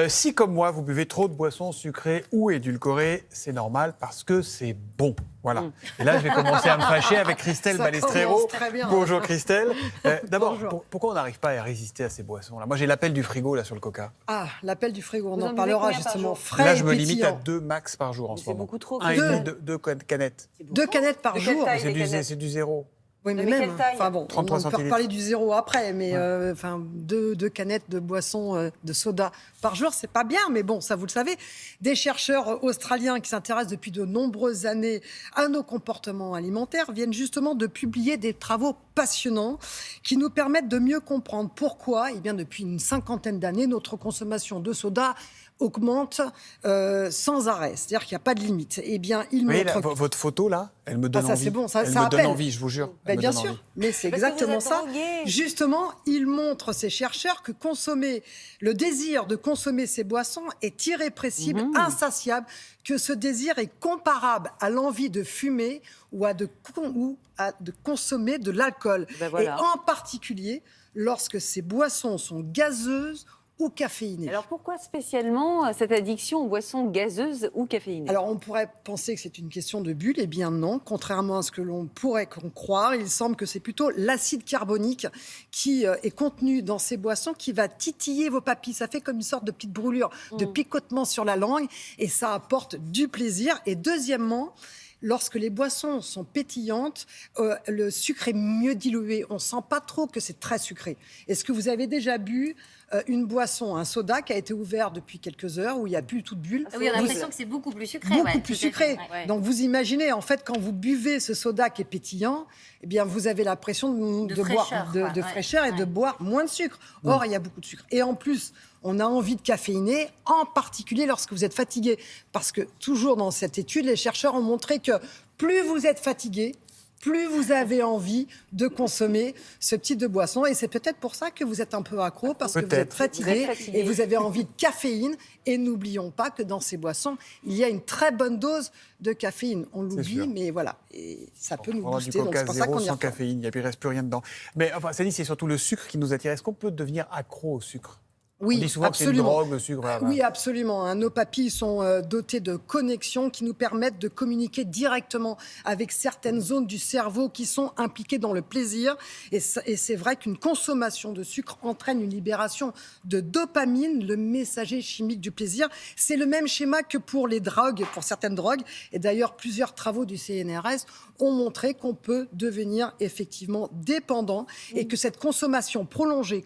Si, comme moi, vous buvez trop de boissons sucrées ou édulcorées, c'est normal parce que c'est bon. Voilà. Et là, je vais commencer à me fâcher avec Christelle Balestrero. Bonjour Christelle. D'abord, pourquoi on n'arrive pas à résister à ces boissons-là? Moi, j'ai l'appel du frigo là sur le Coca. Ah, l'appel du frigo, on en parlera justement. Frais là, je me et limite à pétillant. 2 max par jour en ce moment. C'est beaucoup trop. Deux canettes. 2 canettes par jour. C'est du zéro. Oui, mais quelle même. taille? Enfin bon, on 33 peut centilitres. reparler du zéro après, mais deux canettes de boissons de soda par jour, c'est pas bien, mais bon, ça vous le savez. Des chercheurs australiens qui s'intéressent depuis de nombreuses années à nos comportements alimentaires viennent justement de publier des travaux passionnants qui nous permettent de mieux comprendre pourquoi, eh bien, depuis une 50aine d'années, notre consommation de soda augmente sans arrêt. C'est-à-dire qu'il n'y a pas de limite. Eh bien, il Oui, montre... votre photo là, elle me donne ça, envie. c'est bon, ça elle me appelle. donne envie, je vous jure. Elle me Bien donne sûr, envie. mais c'est Parce que exactement vous êtes ça. drogué. Justement, il montre, ces chercheurs, que le désir de consommer ces boissons est irrépressible, insatiable, que ce désir est comparable à l'envie de fumer ou à de consommer de l'alcool. Ben voilà. Et en particulier, lorsque ces boissons sont gazeuses ou caféinées. Alors pourquoi spécialement cette addiction aux boissons gazeuses ou caféinées? Alors on pourrait penser que c'est une question de bulle, eh bien non. Contrairement à ce que l'on pourrait croire, il semble que c'est plutôt l'acide carbonique qui est contenu dans ces boissons qui va titiller vos papilles. Ça fait comme une sorte de petite brûlure, de picotement sur la langue et ça apporte du plaisir. Et deuxièmement, lorsque les boissons sont pétillantes, le sucre est mieux dilué. On ne sent pas trop que c'est très sucré. Est-ce que vous avez déjà bu une boisson, un soda qui a été ouvert depuis quelques heures où il n'y a plus tout de bulles? Oui, on a l'impression que c'est beaucoup plus sucré. Beaucoup plus sucré. Ouais. Donc vous imaginez, en fait, quand vous buvez ce soda qui est pétillant, eh bien vous avez l'impression de boire fraîcheur, de fraîcheur et de boire moins de sucre. Or, il y a beaucoup de sucre. Et en plus, on a envie de caféiner, en particulier lorsque vous êtes fatigué. Parce que toujours dans cette étude, les chercheurs ont montré que plus vous êtes fatigué, plus vous avez envie de consommer ce type de boisson. Et c'est peut-être pour ça que vous êtes un peu accro, parce que vous êtes fatigué et vous avez envie de caféine. Et n'oublions pas que dans ces boissons, il y a une très bonne dose de caféine. On l'oublie, mais voilà. Et ça peut nous booster. Du Coca Donc c'est pour ça zéro qu'on y sans retourne. caféine, il ne reste plus rien dedans. Mais enfin, ça dit, c'est surtout le sucre qui nous attire. Est-ce qu'on peut devenir accro au sucre? Oui, on dit souvent absolument. que c'est une drogue, le sucre. Voilà. Oui, absolument. Nos papilles sont dotées de connexions qui nous permettent de communiquer directement avec certaines zones du cerveau qui sont impliquées dans le plaisir. Et c'est vrai qu'une consommation de sucre entraîne une libération de dopamine, le messager chimique du plaisir. C'est le même schéma que pour les drogues, pour certaines drogues. Et d'ailleurs, plusieurs travaux du CNRS ont montré qu'on peut devenir effectivement dépendant et que cette consommation prolongée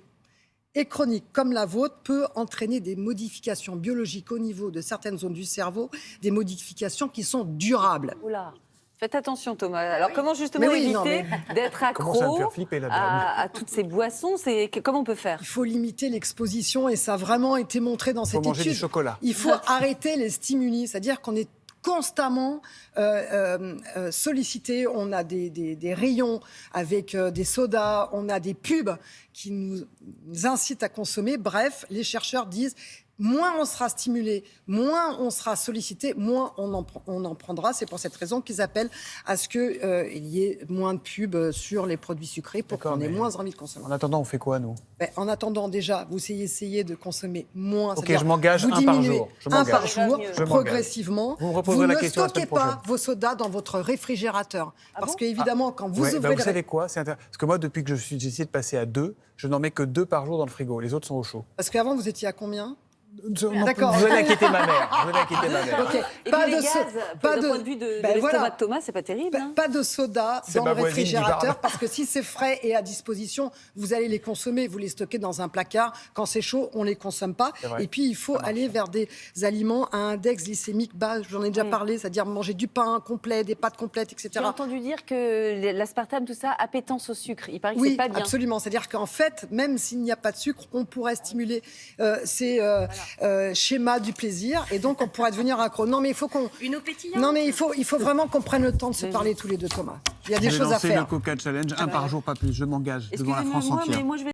et chronique comme la vôtre peut entraîner des modifications biologiques au niveau de certaines zones du cerveau, des modifications qui sont durables. Oula. Faites attention Thomas. Alors comment justement éviter d'être accro ça va me faire flipper, là, à toutes ces boissons? Comment on peut faire? Il faut limiter l'exposition et ça a vraiment été montré dans cette étude. Il faut manger du chocolat. Il faut arrêter les stimuli, c'est-à-dire qu'on est constamment sollicité. On a des rayons avec des sodas, on a des pubs qui nous incitent à consommer. Bref, les chercheurs disent moins on sera stimulé, moins on sera sollicité, moins on en prendra. C'est pour cette raison qu'ils appellent à ce qu'il y ait moins de pubs sur les produits sucrés pour qu'on ait moins envie de consommer. En attendant, on fait quoi, nous? En attendant, déjà, vous essayez de consommer moins. Ok, je m'engage un par jour. Un par jour, progressivement. Vous me reposerez la question la ne stockez semaine prochaine. pas vos sodas dans votre réfrigérateur. Parce qu'évidemment, quand vous ouvrez... Vous savez quoi? Parce que moi, depuis que j'ai essayé de passer à 2, je n'en mets que 2 par jour dans le frigo. Les autres sont au chaud. Parce qu'avant, vous étiez à combien? D'accord. Vous allez inquiéter ma mère. Okay. Et pas de gaz, d'un point de vue de l'estomac de Thomas, c'est pas terrible. Pas de soda dans le réfrigérateur, parce que si c'est frais et à disposition, vous allez les consommer, vous les stockez dans un placard. Quand c'est chaud, on les consomme pas. Et puis, il faut aller vers des aliments à index glycémique bas. J'en ai déjà parlé, c'est-à-dire manger du pain complet, des pâtes complètes, etc. J'ai entendu dire que l'aspartame, tout ça, appétence au sucre. Il paraît que oui, c'est pas bien. Absolument. C'est-à-dire qu'en fait, même s'il n'y a pas de sucre, on pourrait stimuler ces schémas du plaisir, et donc on pourrait devenir accro. Non, mais il faut qu'on... Une eau pétillante. Non, mais il faut vraiment qu'on prenne le temps de se parler tous les deux, Thomas. Il y a des choses à faire. Je vais lancer le Coca Challenge, un par jour, pas plus. Je m'engage devant la France entière. Mais moi, je vais